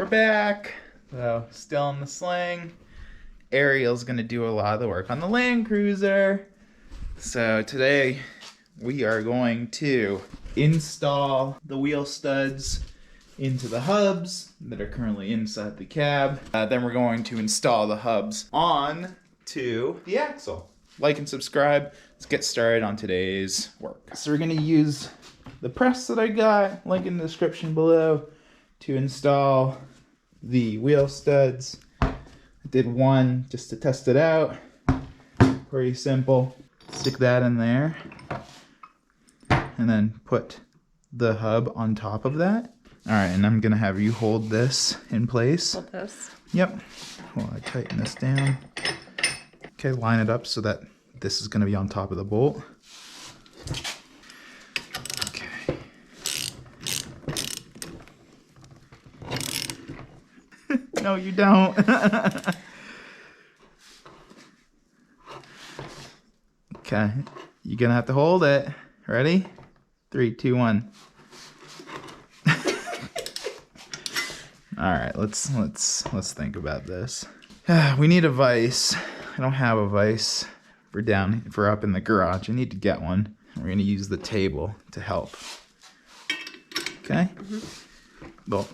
We're back. So, still in the sling. Ariel's gonna do a lot of the work on the Land Cruiser. So today we are going to install the wheel studs into the hubs that are currently inside the cab. Then we're going to install the hubs on to the axle. Like and subscribe. Let's get started on today's work. So we're gonna use the press that I got, link in the description below, to install the wheel studs. I did one just to test it out. Pretty simple. Stick that in there and then put the hub on top of that. All right, and I'm gonna have you hold this in place. Hold this? Yep. While I tighten this down. Okay, line it up so that this is gonna be on top of the bolt. Okay. No, you don't. Okay, you're gonna have to hold it. Ready? 3, 2, 1. All right, let's think about this. We need a vise. I don't have a vise for up in the garage. I need to get one. We're gonna use the table to help. Okay. Well,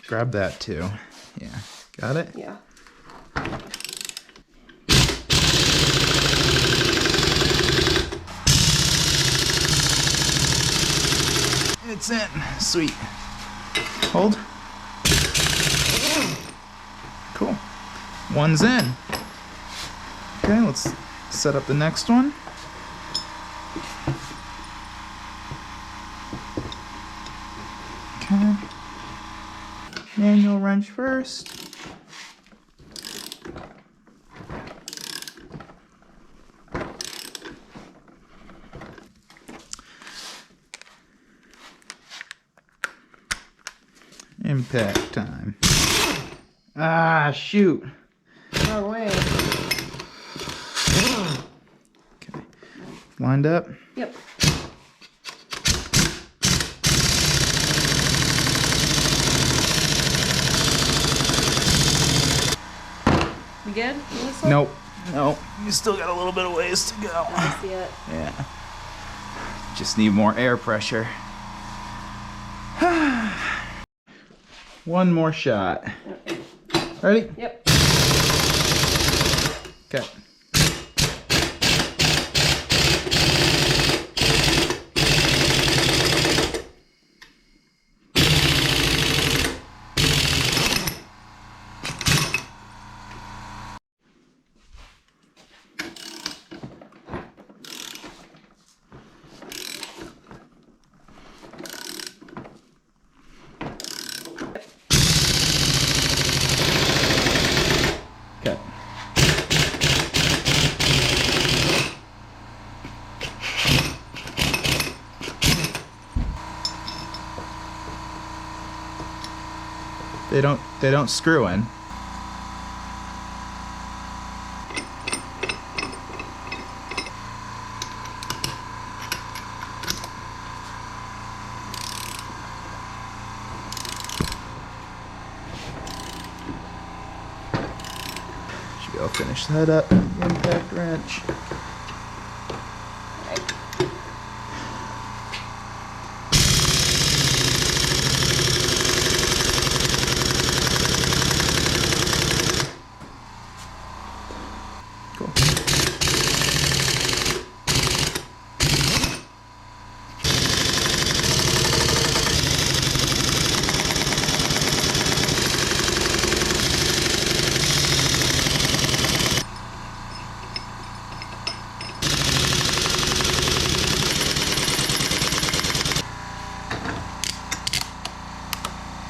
grab that too. Yeah, got it? Yeah. It's in. Sweet. Hold. Cool. One's in. Okay, let's set up the next one. Okay. Manual wrench first. Impact time. Ah, shoot. Wrong way. Okay. Lined up? Yep. You good? Nope. Nope. You still got a little bit of ways to go. I see it. Yeah. Just need more air pressure. One more shot. Ready? Yep. Okay. Okay. They don't screw in. Should be able to finish that up. Impact wrench. Cool.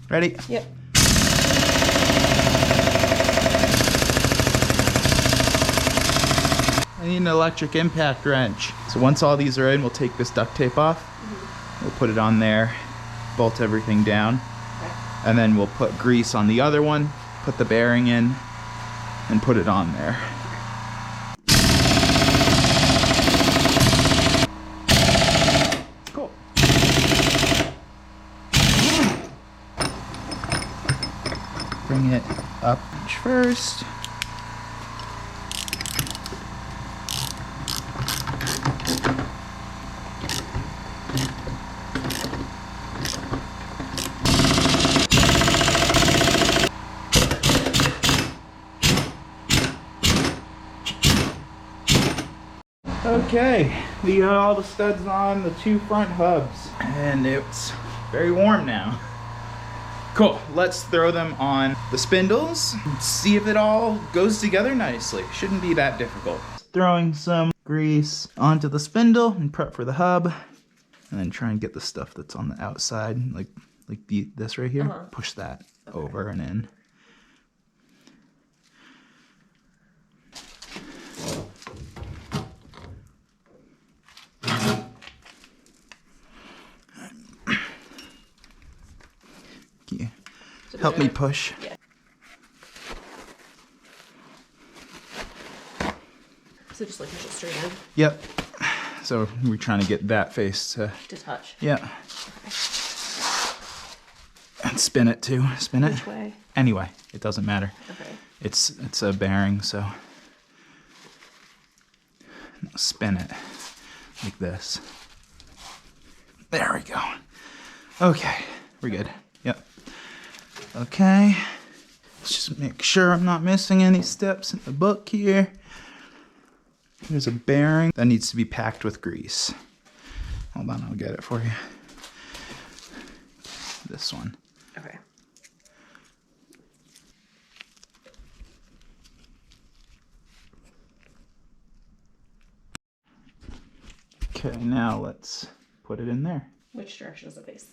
Ready? Yep. I need an electric impact wrench. So once all these are in, we'll take this duct tape off. We'll put it on there, bolt everything down, and then we'll put grease on the other one, put the bearing in, and put it on there. Cool. Bring it up first. Okay, we got all the studs on the two front hubs, and it's very warm now. Cool, let's throw them on the spindles, see if it all goes together nicely. Shouldn't be that difficult. Throwing some grease onto the spindle and prep for the hub, and then try and get the stuff that's on the outside, like this right here, push that over and in. Help me push. Yeah. So just like push it straight in? Yep. So we're trying to get that face to touch. Yeah. Okay. And spin it too. Spin it. Which way? Anyway, it doesn't matter. Okay. It's a bearing, so spin it like this. There we go. Okay, we're good. Yep. Okay, let's just make sure I'm not missing any steps in the book here. There's a bearing that needs to be packed with grease. Hold on, I'll get it for you. This one. Okay. Okay, now let's put it in there. Which direction is it face?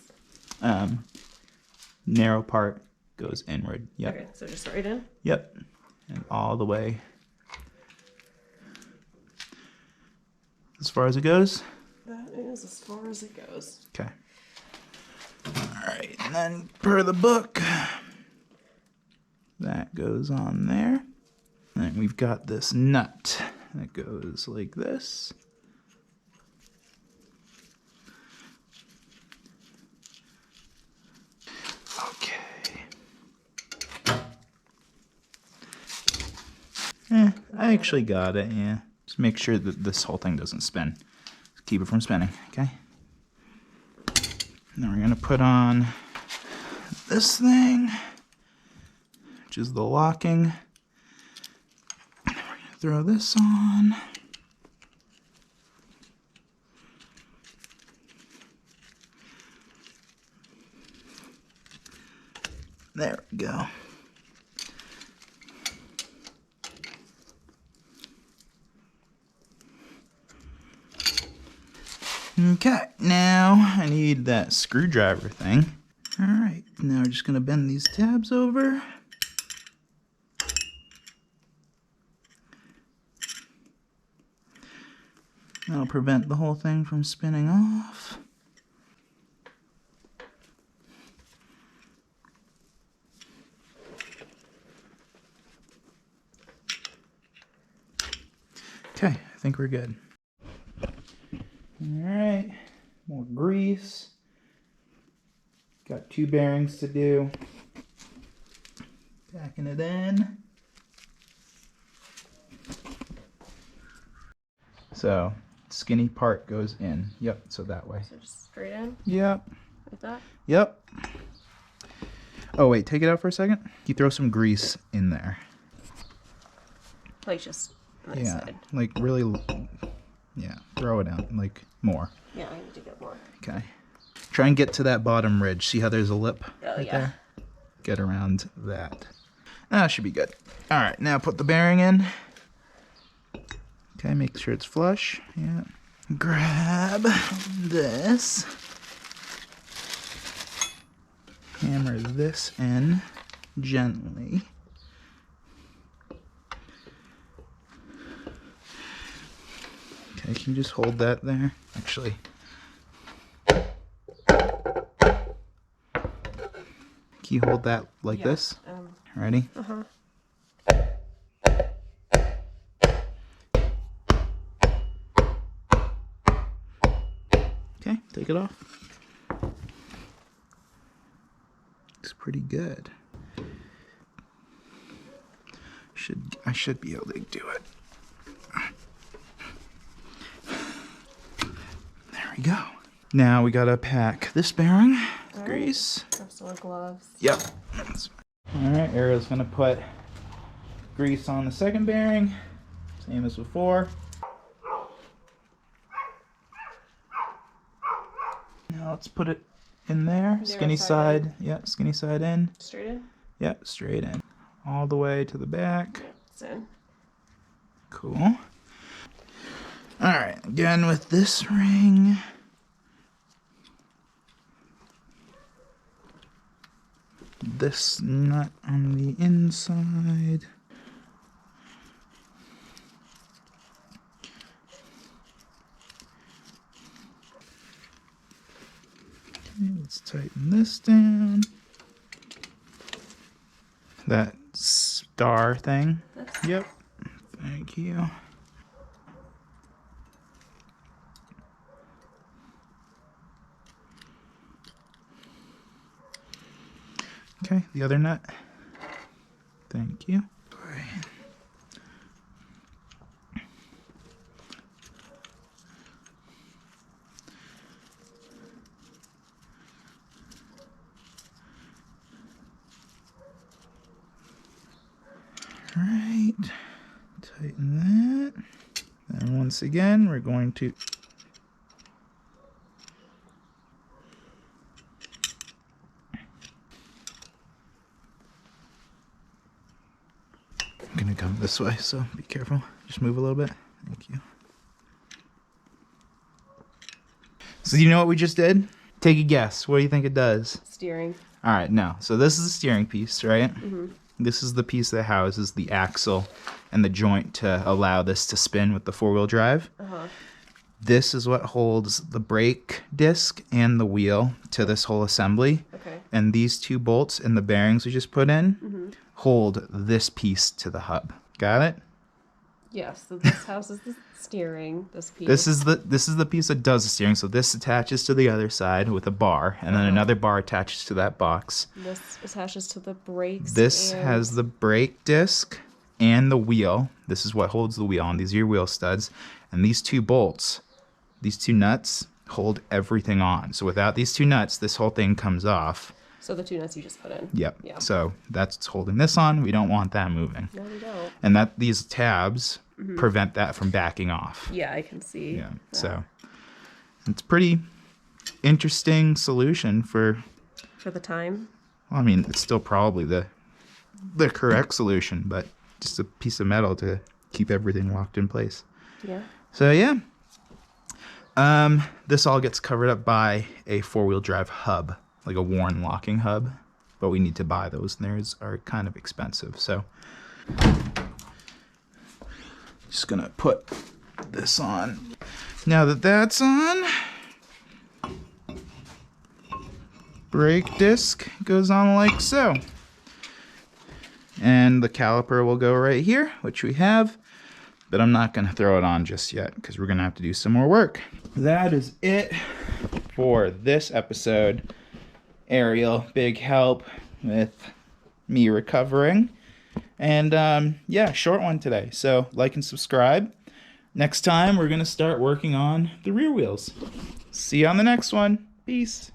Narrow part goes inward. Yep. Okay, so just right in? Yep. And all the way as far as it goes? That is as far as it goes. Okay. Alright, and then per the book, that goes on there. And we've got this nut that goes like this. I actually got it, yeah. Just make sure that this whole thing doesn't spin. Just keep it from spinning, okay? Now we're gonna put on this thing, which is the locking. And then we're gonna throw this on. There we go. Okay, now I need that screwdriver thing. All right, now we're just gonna bend these tabs over. That'll prevent the whole thing from spinning off. Okay, I think we're good. Alright, more grease. Got two bearings to do. Packing it in. So, skinny part goes in. Yep, so that way. So just straight in? Yep. Like that? Yep. Oh wait, take it out for a second. You throw some grease in there. Like just on this side. Like really, yeah, throw it out, like more. Yeah, I need to get more. Okay. Try and get to that bottom ridge. See how there's a lip right there? Get around that. That should be good. All right, now put the bearing in. Okay, make sure it's flush. Yeah. Grab this. Hammer this in gently. Okay, can you just hold that there? Actually. Can you hold that like this? Ready? Uh-huh. Okay, take it off. Looks pretty good. I should be able to do it. There we go. Now we gotta pack this bearing with grease. Have some gloves. Yep. All right, Ariel's gonna put grease on the second bearing, same as before. Now let's put it in there. Skinny side. Yep, skinny side in. Straight in? Yep, straight in. All the way to the back. It's in. Cool. All right, again with this ring. This nut on the inside. Okay, let's tighten this down. That star thing. Yep. Thank you. Okay, the other nut. Thank you. Alright, tighten that. And once again, we're going to I'm gonna come this way, so be careful. Just move a little bit. Thank you. So you know what we just did? Take a guess. What do you think it does? Steering. All right, no. So this is the steering piece, right? Mm-hmm. This is the piece that houses the axle and the joint to allow this to spin with the four-wheel drive. Uh-huh. This is what holds the brake disc and the wheel to this whole assembly. Okay. And these two bolts and the bearings we just put in hold this piece to the hub. Got it? Yes. So this houses the steering. This piece. This is the piece that does the steering. So this attaches to the other side with a bar, and then another bar attaches to that box. This attaches to the brakes. This has the brake disc and the wheel. This is what holds the wheel on. These are your wheel studs. And these two bolts, these two nuts, hold everything on. So without these two nuts, this whole thing comes off. So the two nuts you just put in. Yep. Yeah. So that's what's holding this on. We don't want that moving. No, we don't. And that these tabs prevent that from backing off. Yeah, I can see. Yeah. that. So it's pretty interesting solution for the time. Well, I mean, it's still probably the correct solution, but just a piece of metal to keep everything locked in place. Yeah. So yeah, this all gets covered up by a four-wheel drive hub, like a Warren locking hub, but we need to buy those, and theirs are kind of expensive. So just gonna put this on. Now that that's on, brake disc goes on like so. And the caliper will go right here, which we have, but I'm not going to throw it on just yet because we're going to have to do some more work. That is it for this episode. Ariel, big help with me recovering. And yeah, short one today. So like and subscribe. Next time, we're going to start working on the rear wheels. See you on the next one. Peace.